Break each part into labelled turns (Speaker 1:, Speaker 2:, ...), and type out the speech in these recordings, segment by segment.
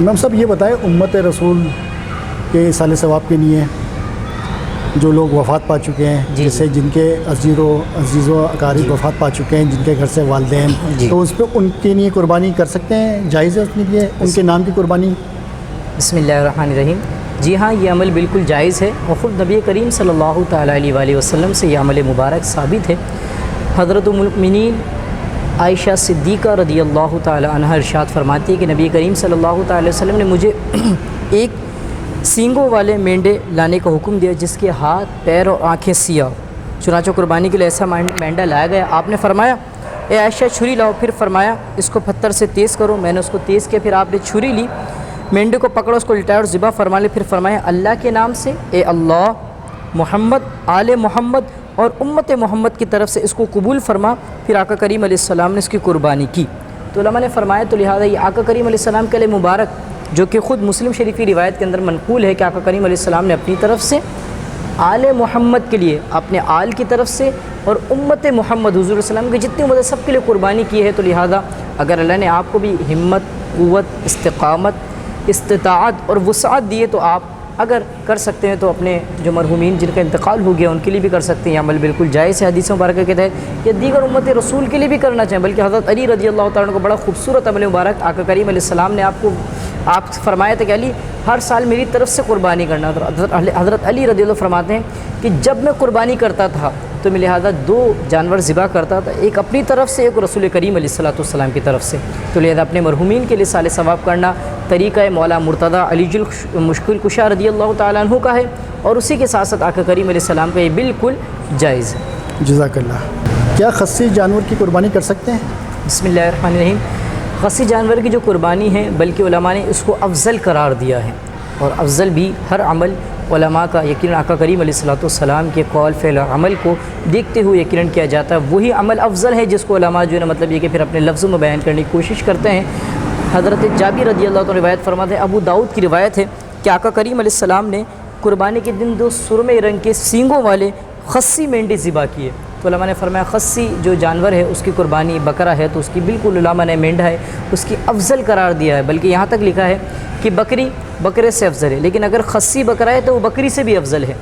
Speaker 1: امام صاحب یہ بتائیں امت رسول کے ایصال ثواب کے لیے جو لوگ وفات پا چکے ہیں جیسے جن کے عزیز و اقارب وفات پا چکے ہیں جن کے گھر سے والدین تو اس پہ ان کے لیے قربانی کر سکتے ہیں؟ جائز ہے اس کے لیے ان کے نام کی قربانی؟
Speaker 2: بسم اللہ الرحمن الرحیم۔ جی ہاں، یہ عمل بالکل جائز ہے اور خود نبی کریم صلی اللہ تعالیٰ علیہ وآلہ وسلم سے یہ عمل مبارک ثابت ہے۔ حضرت ام المؤمنین عائشہ صدیقہ رضی اللہ تعالیٰ عنہ ارشاد فرماتی ہے کہ نبی کریم صلی اللہ تعالیٰ علیہ وسلم نے مجھے ایک سینگوں والے مینڈے لانے کا حکم دیا جس کے ہاتھ پیر اور آنکھیں سیاہ، چنانچہ قربانی کے لیے ایسا مینڈا لایا گیا۔ آپ نے فرمایا اے عائشہ چھری لاؤ، پھر فرمایا اس کو پتھر سے تیز کرو۔ میں نے اس کو تیز کیا، پھر آپ نے چھری لی، مینڈے کو پکڑا، اس کو لٹایا اور ذبح فرما لی۔ پھر فرمایا اللہ کے نام سے اے اللہ محمد، آل محمد اور امت محمد کی طرف سے اس کو قبول فرما۔ پھر آقا کریم علیہ السلام نے اس کی قربانی کی۔ تو علماء نے فرمایا تو لہٰذا یہ آقا کریم علیہ السلام کے لیے مبارک جو کہ خود مسلم شریفی روایت کے اندر منقول ہے کہ آقا کریم علیہ السلام نے اپنی طرف سے آل محمد کے لیے اپنے آل کی طرف سے اور امت محمد حضور صلی اللہ علیہ وسلم کے جتنے مدد سب کے لیے قربانی کی ہے۔ تو لہٰذا اگر اللہ نے آپ کو بھی ہمت، قوت، استقامت، استطاعت اور وسعت دیے تو آپ اگر کر سکتے ہیں تو اپنے جو مرحومین جن کا انتقال ہو گیا ان کے لیے بھی کر سکتے ہیں۔ یہ عمل بالکل جائز ہے حدیث مبارکہ کے تحت، یا دیگر امت رسول کے لیے بھی کرنا چاہیں، بلکہ حضرت علی رضی اللہ تعالیٰ عنہ کو بڑا خوبصورت عمل مبارک آقا کریم علیہ السلام نے آپ فرمایا تھا کہ علی ہر سال میری طرف سے قربانی کرنا۔ حضرت علی رضی اللہ فرماتے ہیں کہ جب میں قربانی کرتا تھا تو میں لہٰذا 2 جانور ذبح کرتا تھا، ایک اپنی طرف سے ایک رسول کریم علیہ السلام کی طرف سے۔ تو لہٰذا اپنے مرحومین کے لیے سال ثواب کرنا طریقہ مولا مرتضیٰ علی المشکل کشا رضی اللہ تعالیٰ عنہ کا ہے، اور اسی کے ساتھ ساتھ آقا کریم علیہ السلام کا یہ بالکل جائز ہے۔
Speaker 1: جزاک اللہ۔ کیا خصی جانور کی قربانی کر سکتے ہیں؟
Speaker 2: بسم اللہ الرحمن الرحیم۔ خصی جانور کی جو قربانی ہے بلکہ علماء نے اس کو افضل قرار دیا ہے، اور افضل بھی ہر عمل علماء کا یقیناً آقا کریم علیہ السلام کے قول فعل اور عمل کو دیکھتے ہوئے یقیناً کیا جاتا ہے، وہی عمل افضل ہے جس کو علماء جو ہے مطلب یہ کہ پھر اپنے لفظوں میں بیان کرنے کی کوشش کرتے ہیں۔ حضرت جابر رضی اللہ عنہ روایت فرماتے ہیں، ابو داؤد کی روایت ہے کہ آقا کریم علیہ السلام نے قربانی کے دن 2 سرمے رنگ کے سینگوں والے خصی مینڈے ذبح کیے۔ تو علماء نے فرمایا خصی جو جانور ہے اس کی قربانی بکرا ہے تو اس کی بالکل علماء نے مینڈا ہے اس کی افضل قرار دیا ہے، بلکہ یہاں تک لکھا ہے کہ بکری بکرے سے افضل ہے، لیکن اگر خصی بکرا ہے تو وہ بکری سے بھی افضل ہے۔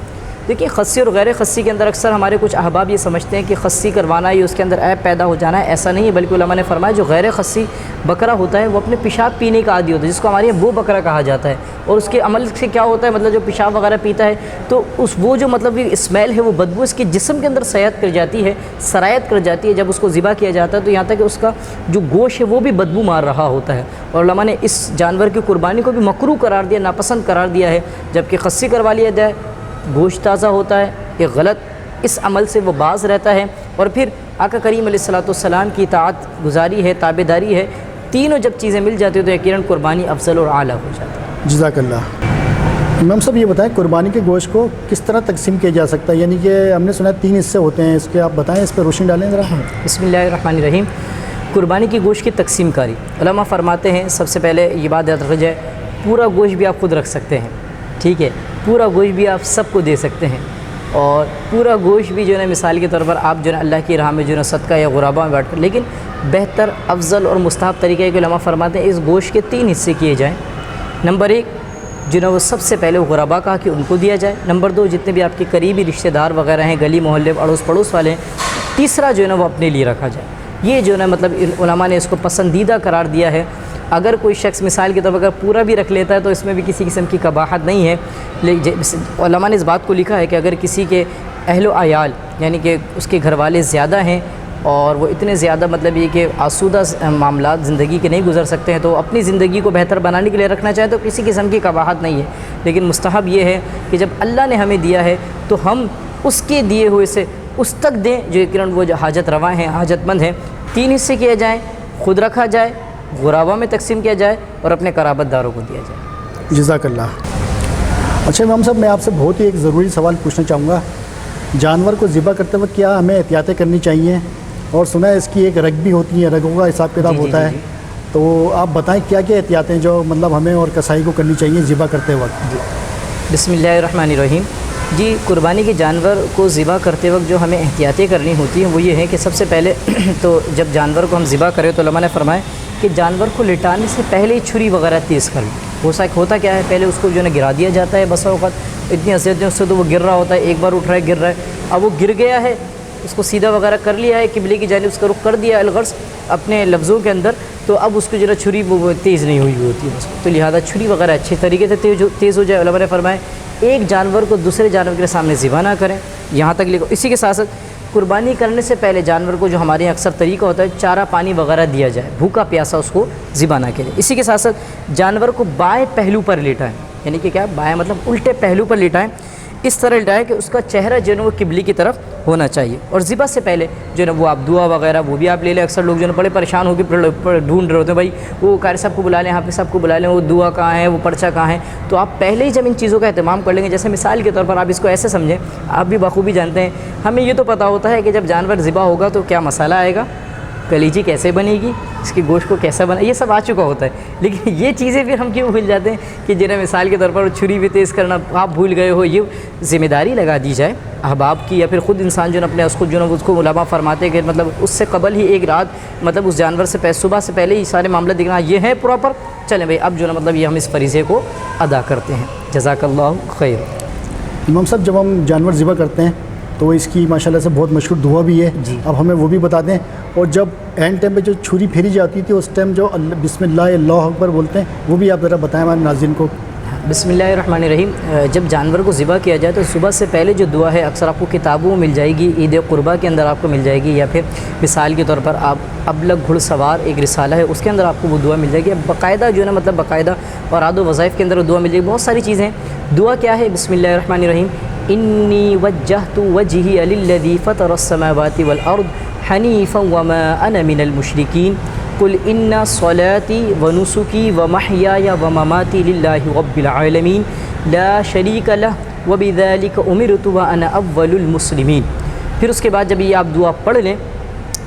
Speaker 2: دیکھیے خصی اور غیر خصی کے اندر اکثر ہمارے کچھ احباب یہ سمجھتے ہیں کہ خصی کروانا یہ اس کے اندر عیب پیدا ہو جانا ہے، ایسا نہیں ہے، بلکہ علماء نے فرمایا جو غیر خصی بکرا ہوتا ہے وہ اپنے پیشاب پینے کا عادی ہوتا ہے، جس کو ہمارے یہاں وہ بکرا کہا جاتا ہے، اور اس کے عمل سے کیا ہوتا ہے مطلب جو پیشاب وغیرہ پیتا ہے تو وہ جو مطلب اسمیل ہے وہ بدبو اس کے جسم کے اندر سرایت کر جاتی ہے جب اس کو ذبح کیا جاتا ہے، تو یہاں تک کہ اس کا جو گوشت ہے وہ بھی بدبو مار رہا ہوتا ہے، اور علماء نے اس جانور کی قربانی کو بھی مکروہ قرار دیا، ناپسند قرار دیا ہے، جبکہ خصی کروا لیا جائے گوشت تازہ ہوتا ہے، یہ غلط، اس عمل سے وہ باز رہتا ہے، اور پھر آقا کریم علیہ السلام کی اطاعت گزاری ہے، تابعداری ہے، تینوں جب چیزیں مل جاتی ہیں تو یقیناً قربانی افضل اور اعلیٰ ہو جاتی ہے۔
Speaker 1: جزاک اللہ۔ امام صاحب یہ بتائیں قربانی کے گوشت کو کس طرح تقسیم کیا جا سکتا ہے؟ یعنی کہ ہم نے سنا ہے 3 حصے ہوتے ہیں، اس کے آپ بتائیں، اس پہ روشنی ڈالیں ذرا۔
Speaker 2: بسم اللہ الرحمن الرحیم۔ قربانی کی گوشت کی تقسیم کاری، علماء فرماتے ہیں سب سے پہلے یہ بات یاد رکھی جائے پورا گوشت بھی آپ خود رکھ سکتے ہیں، ٹھیک ہے، پورا گوشت بھی آپ سب کو دے سکتے ہیں، اور پورا گوشت بھی جو ہے مثال کے طور پر آپ جو ہے اللہ کی راہ میں جو ہے صدقہ یا غربا میں بانٹ کر، لیکن بہتر افضل اور مستحب طریقہ ہے کہ علماء فرماتے ہیں اس گوشت کے 3 حصے کیے جائیں۔ نمبر 1 جو ہے وہ سب سے پہلے غربا کہا کہ ان کو دیا جائے۔ نمبر 2 جتنے بھی آپ کے قریبی رشتہ دار وغیرہ ہیں، گلی محلے اڑوس پڑوس والے ہیں۔ تیسرا جو ہے نا وہ اپنے لیے رکھا جائے۔ یہ جو ہے نا مطلب علماء نے اس کو پسندیدہ قرار دیا ہے۔ اگر کوئی شخص مثال کے طور پر اگر پورا بھی رکھ لیتا ہے تو اس میں بھی کسی قسم کی قباحت نہیں ہے، لیکن علماء نے اس بات کو لکھا ہے کہ اگر کسی کے اہل و عیال یعنی کہ اس کے گھر والے زیادہ ہیں اور وہ اتنے زیادہ مطلب یہ کہ آسودہ معاملات زندگی کے نہیں گزر سکتے ہیں تو اپنی زندگی کو بہتر بنانے کے لیے رکھنا چاہے تو کسی قسم کی قباحت نہیں ہے، لیکن مستحب یہ ہے کہ جب اللہ نے ہمیں دیا ہے تو ہم اس کے دیے ہوئے سے اس تک دیں جو یقیناً وہ جو حاجت رواں ہیں، حاجت مند ہیں۔ 3 حصے کیے جائیں، خود رکھا جائے، غرابہ میں تقسیم کیا جائے اور اپنے قرابت داروں کو دیا جائے۔
Speaker 1: جزاک اللہ۔ اچھا امام صاحب میں آپ سے بہت ہی ایک ضروری سوال پوچھنا چاہوں گا، جانور کو ذبح کرتے وقت کیا ہمیں احتیاطیں کرنی چاہیے؟ اور سنا ہے اس کی ایک رگ بھی ہوتی ہے، رگوں کا حساب کتاب ہوتا ہے، تو آپ بتائیں کیا کیا احتیاطیں جو مطلب ہمیں اور کسائی کو کرنی چاہیے ذبح کرتے وقت؟
Speaker 2: بسم اللہ الرحمن الرحیم۔ جی قربانی کے جانور کو ذبح کرتے وقت جو ہمیں احتیاطیں کرنی ہوتی ہیں وہ یہ ہے کہ سب سے پہلے تو جب جانور کو ہم ذبح کریں تو علماء نے فرمایا کہ جانور کو لٹانے سے پہلے ہی چھری وغیرہ تیز کر لیں۔ ہوتا کیا ہے، پہلے اس کو جو ہے نا گرا دیا جاتا ہے، بسا اوقات اتنی حیثیت اس سے تو وہ گر رہا ہوتا ہے، ایک بار اٹھ رہا ہے گر رہا ہے، اب وہ گر گیا ہے، اس کو سیدھا وغیرہ کر لیا ہے، قبلے کی جانب اس کا رخ کر دیا الغرض اپنے لفظوں کے اندر، تو اب اس کو جو ہے چھری وہ تیز نہیں ہوئی ہوتی ہے، تو لہٰذا چھری وغیرہ اچھے طریقے سے تیز ہو جائے۔ علماء نے فرمائے ایک جانور کو دوسرے جانور کے سامنے ذبح نہ کریں، یہاں تک لکھو۔ اسی کے ساتھ ساتھ قربانی کرنے سے پہلے جانور کو جو ہمارے یہاں اکثر طریقہ ہوتا ہے چارہ پانی وغیرہ دیا جائے، بھوکا پیاسا اس کو ذبح نہ کرے۔ اسی کے ساتھ ساتھ جانور کو بائیں پہلو پر لیٹائیں، یعنی کہ کیا بائیں مطلب الٹے پہلو پر لیٹائیں، اس طرح لٹائیں کہ اس کا چہرہ جو ہے نا وہ قبلے کی طرف ہونا چاہیے۔ اور ذبح سے پہلے جو ہے نا وہ آپ دعا وغیرہ وہ بھی آپ لے لیں۔ اکثر لوگ جو ہے نا بڑے پریشان ہو کے ڈھونڈ رہے ہوتے ہیں، بھائی وہ قاری صاحب کو بلا لیں، حافظ صاحب کو بلا لیں، وہ دعا کہاں ہے، وہ پرچہ کہاں ہے۔ تو آپ پہلے ہی جب ان چیزوں کا اہتمام کر لیں گے، جیسے مثال کے طور پر آپ اس کو ایسے سمجھیں، آپ بھی بخوبی جانتے ہیں، ہمیں یہ تو پتہ ہوتا ہے کہ جب جانور ذبح ہوگا تو کیا مسئلہ آئے گا، کلیجی کیسے بنے گی، اس کے گوشت کو کیسا بنا، یہ سب آ چکا ہوتا ہے، لیکن یہ چیزیں پھر ہم کیوں بھول جاتے ہیں کہ جنہیں مثال کے طور پر چھری بھی تیز کرنا آپ بھول گئے ہو، یہ ذمہ داری لگا دی جائے احباب کی، یا پھر خود انسان جو ہے اپنے اس کو جو ہے اس کو علماء فرماتے ہیں کہ مطلب اس سے قبل ہی ایک رات مطلب اس جانور سے صبح سے پہلے ہی سارے معاملہ دیکھنا یہ ہے پراپر، چلیں بھائی اب جو ہے مطلب یہ ہم اس فریضے کو ادا کرتے ہیں۔ جزاک اللہ خیر۔
Speaker 1: امام صاحب جب ہم جانور ذبح کرتے ہیں تو اس کی ماشاءاللہ سے بہت مشہور دعا بھی ہے،
Speaker 2: جی
Speaker 1: اب ہمیں وہ بھی بتا دیں، اور جب اینڈ ٹائم پہ جو چھری پھیری جاتی تھی اس ٹائم جو بسم اللہ اللہ اکبر بولتے ہیں وہ بھی آپ ذرا بتائیں ہمارے ناظرین کو۔
Speaker 2: بسم اللہ الرحمن الرحیم۔ جب جانور کو ذبح کیا جائے تو صبح سے پہلے جو دعا ہے اکثر آپ کو کتابوں میں مل جائے گی، عید قربہ کے اندر آپ کو مل جائے گی، یا پھر مثال کے طور پر آپ ابلغ گھڑ سوار ایک رسالہ ہے اس کے اندر آپ کو وہ دعا مل جائے گی، اب باقاعدہ جو ہے نا مطلب باقاعدہ اور عاد و وظائف کے اندر دعا مل جائے گی، بہت ساری چیزیں ہیں۔ دعا کیا ہے؟ بسم اللہ الرحمن الرحیم، انی وجہت وجہی للذی فطر السماوات والارض حنیفا وما انا من المشرکین قل ان صلاتی ونسکی ومحیای ومماتی للہ رب العالمین لا شریک لہ وبذالک امرت وانا اول المسلمین۔ پھر اس کے بعد جب یہ آپ دعا پڑھ لیں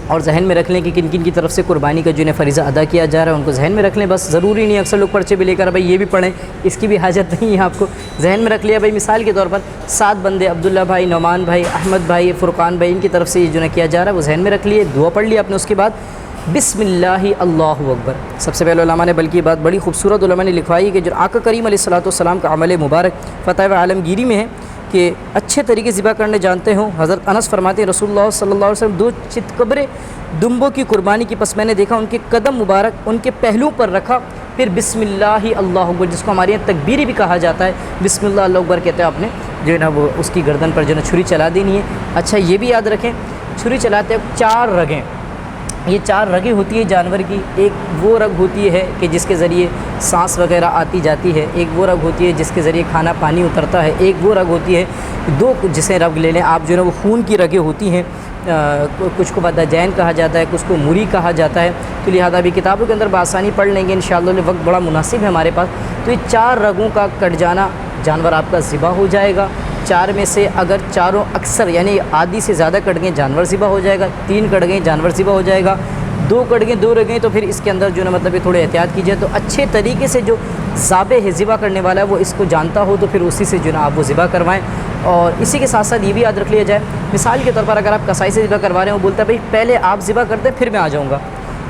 Speaker 2: اور ذہن میں رکھ لیں کہ کن کن کی طرف سے قربانی کا جو ہے فریضہ ادا کیا جا رہا ہے ان کو ذہن میں رکھ لیں، بس ضروری نہیں اکثر لوگ پرچے بھی لے کر بھائی یہ بھی پڑھیں، اس کی بھی حاجت نہیں ہے، آپ کو ذہن میں رکھ لیا بھائی مثال کے طور پر 7 بندے عبداللہ بھائی، نعمان بھائی، احمد بھائی، فرقان بھائی، ان کی طرف سے یہ جو ہے کیا جا رہا ہے وہ ذہن میں رکھ لیے، دعا پڑھ لیا آپ نے، اس کے بعد بسم اللہ اللہ اکبر۔ سب سے پہلے علماء نے بلکہ یہ بات بڑی خوبصورت علماء نے لکھوائی کہ جو آقا کریم علیہ الصلوۃ والسلام کا عمل مبارک فتح عالمگیری میں ہے کہ اچھے طریقے ذبح کرنے جانتے ہوں۔ حضرت انس فرماتے ہیں رسول اللہ صلی اللہ علیہ وسلم 2 چتکبرے دمبوں کی قربانی کی، پس میں نے دیکھا ان کے قدم مبارک ان کے پہلو پر رکھا، پھر بسم اللہ اللہ اکبر، جس کو ہمارے یہاں تکبیری بھی کہا جاتا ہے، بسم اللہ اللہ اکبر کہتے ہیں آپ نے جو ہے نا وہ اس کی گردن پر جو ہے نا چھری چلا دینی ہے۔ اچھا یہ بھی یاد رکھیں چھری چلاتے وقت 4 رگیں، یہ 4 رگیں ہوتی ہے جانور کی، ایک وہ رگ ہوتی ہے کہ جس کے ذریعے سانس وغیرہ آتی جاتی ہے، ایک وہ رگ ہوتی ہے جس کے ذریعے کھانا پانی اترتا ہے، ایک وہ رگ ہوتی ہے 2 جسے رگ لے لیں آپ جو ہے نا وہ خون کی رگیں ہوتی ہیں، کچھ کو بداجین کہا جاتا ہے، کچھ کو موری کہا جاتا ہے، تو لہٰذا بھی کتابوں کے اندر بآسانی پڑھ لیں گے انشاءاللہ، وقت بڑا مناسب ہے ہمارے پاس، تو یہ 4 رگوں کا کٹ جانا جانور آپ کا ذبح ہو جائے گا۔ 4 میں سے اگر چاروں اکثر یعنی آدھی سے زیادہ کٹ گئے جانور ذبح ہو جائے گا، 3 کٹ گئے جانور ذبح ہو جائے گا، 2 کٹ گئے 2 رہ گئے تو پھر اس کے اندر جو ہے نا مطلب یہ تھوڑے احتیاط کیجیے، تو اچھے طریقے سے جو ذابح ہے ذبح کرنے والا ہے وہ اس کو جانتا ہو تو پھر اسی سے جو ہے نا آپ وہ ذبح کروائیں۔ اور اسی کے ساتھ ساتھ یہ بھی یاد رکھ لیا جائے، مثال کے طور پر اگر آپ کسائی سے ذبح کروا رہے ہیں وہ بولتا ہے بھائی پہلے آپ ذبح کرتے پھر میں آ جاؤں گا،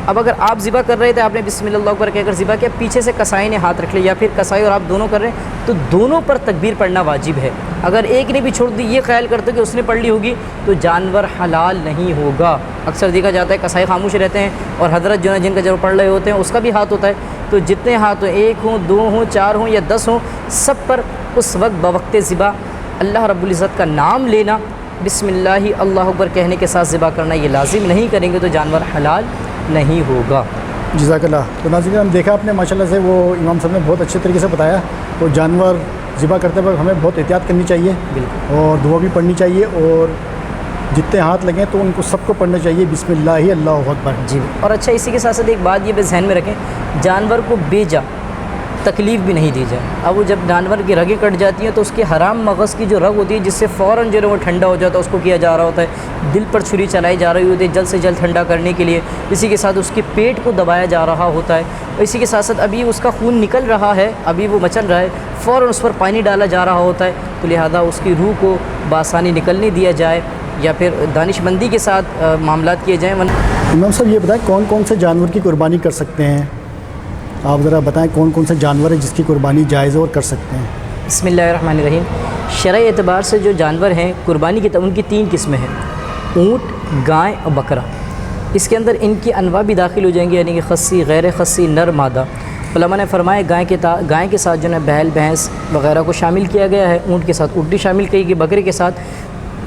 Speaker 2: اب اگر آپ ذبح کر رہے تھے آپ نے بسم اللہ اکبر کہہ کر ذبح کیا، پیچھے سے کسائی نے ہاتھ رکھ لیا یا پھر کسائی اور آپ دونوں کر رہے ہیں تو دونوں پر تکبیر پڑھنا واجب ہے، اگر ایک نے بھی چھوڑ دی یہ خیال کرتے کہ اس نے پڑھ لی ہوگی تو جانور حلال نہیں ہوگا۔ اکثر دیکھا جاتا ہے کسائی خاموش رہتے ہیں اور حضرت جو ہے جن کا جب پڑھ رہے ہوتے ہیں اس کا بھی ہاتھ ہوتا ہے، تو جتنے ہاتھ ہوں 1 ہوں 2 ہوں 4 ہوں یا 10 ہوں سب پر اس وقت بوقت ذبح اللہ رب العزت کا نام لینا، بسم اللہ اللہ اکبر کہنے کے ساتھ ذبح کرنا، یہ لازم نہیں کریں گے تو جانور حلال نہیں ہوگا۔
Speaker 1: جزاک اللہ۔ تو ناظرین ہم دیکھا آپ نے ماشاءاللہ سے وہ امام صاحب نے بہت اچھے طریقے سے بتایا، تو جانور ذبح کرتے وقت ہمیں بہت احتیاط کرنی چاہیے
Speaker 2: بالکل،
Speaker 1: اور دعا بھی پڑھنی چاہیے، اور جتنے ہاتھ لگیں تو ان کو سب کو پڑھنا چاہیے بسم اللہ اللہ اکبر۔
Speaker 2: جی اور اچھا اسی کے ساتھ ساتھ ایک بات یہ بھی ذہن میں رکھیں، جانور کو بے جا تکلیف بھی نہیں دی جائے۔ اب وہ جب جانور کی رگیں کٹ جاتی ہیں تو اس کے حرام مغز کی جو رگ ہوتی ہے جس سے فوراً جو ہے وہ ٹھنڈا ہو جاتا ہے اس کو کیا جا رہا ہوتا ہے، دل پر چھری چلائی جا رہی ہوتی ہے جلد سے جلد ٹھنڈا کرنے کے لیے، اسی کے ساتھ اس کے پیٹ کو دبایا جا رہا ہوتا ہے، اسی کے ساتھ ساتھ ابھی اس کا خون نکل رہا ہے، ابھی وہ مچل رہا ہے، فوراً اس پر پانی ڈالا جا رہا ہوتا ہے، تو لہذا اس کی روح کو بآسانی نکلنے دیا جائے یا پھر دانش مندی کے ساتھ معاملات کیے جائیں۔
Speaker 1: امام صاحب یہ بتائیں کون کون سے جانور کی قربانی کر سکتے ہیں؟ آپ ذرا بتائیں کون کون سے جانور ہیں جس کی قربانی جائز ہے اور کر سکتے ہیں؟
Speaker 2: بسم اللہ الرحمن الرحیم۔ شرعی اعتبار سے جو جانور ہیں قربانی کی ان کی 3 قسمیں ہیں، اونٹ، گائے اور بکرا۔ اس کے اندر ان کی انواع بھی داخل ہو جائیں گے، یعنی کہ خصی، غیر خصی، نر، مادہ۔ علماء نے فرمایا گائے کے ساتھ جو ہے بیل، بھینس وغیرہ کو شامل کیا گیا ہے، اونٹ کے ساتھ اونٹنی شامل کی گئی، بکرے کے ساتھ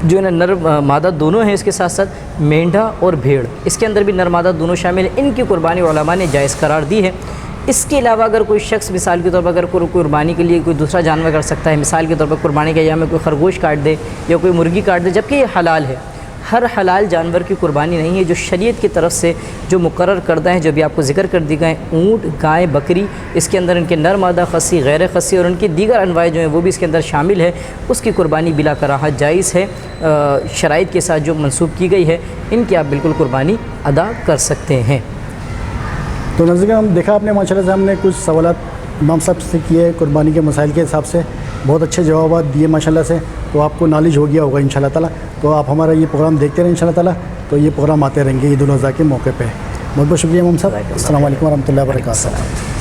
Speaker 2: جو ہے نا نر مادہ دونوں ہیں، اس کے ساتھ ساتھ مینڈھا اور بھیڑ، اس کے اندر بھی نر مادہ دونوں شامل ہیں۔ ان کی قربانی علماء نے جائز قرار دی ہے۔ اس کے علاوہ اگر کوئی شخص مثال کے طور پر اگر کوئی قربانی کے لیے کوئی دوسرا جانور کر سکتا ہے، مثال کے طور پر قربانی کے ایام میں کوئی خرگوش کاٹ دے یا کوئی مرغی کاٹ دے، جبکہ یہ حلال ہے، ہر حلال جانور کی قربانی نہیں ہے۔ جو شریعت کی طرف سے جو مقرر کردہ ہیں، جو بھی آپ کو ذکر کر دی گئے، اونٹ، گائے، بکری، اس کے اندر ان کے نر مادہ، خصی، غیر خصی اور ان کی دیگر انواع جو ہیں وہ بھی اس کے اندر شامل ہے، اس کی قربانی بلا کراہت جائز ہے، شرائط کے ساتھ جو منسوب کی گئی ہے، ان کی آپ بالکل قربانی ادا کر سکتے ہیں۔
Speaker 1: تو ناظرین ہم دیکھا آپ نے ماشاءاللہ سے ہم نے کچھ سوالات امام صاحب سے کیے قربانی کے مسائل کے حساب سے، بہت اچھے جوابات دیے ماشاءاللہ سے، تو آپ کو نالج ہو گیا ہوگا انشاءاللہ تعالیٰ۔ تو آپ ہمارا یہ پروگرام دیکھتے رہیں انشاءاللہ تعالیٰ، تو یہ پروگرام آتے رہیں گے عید الاضحیٰ کے موقع پہ۔ بہت بہت شکریہ امام صاحب، السلام علیکم ورحمۃ اللہ وبرکاتہ۔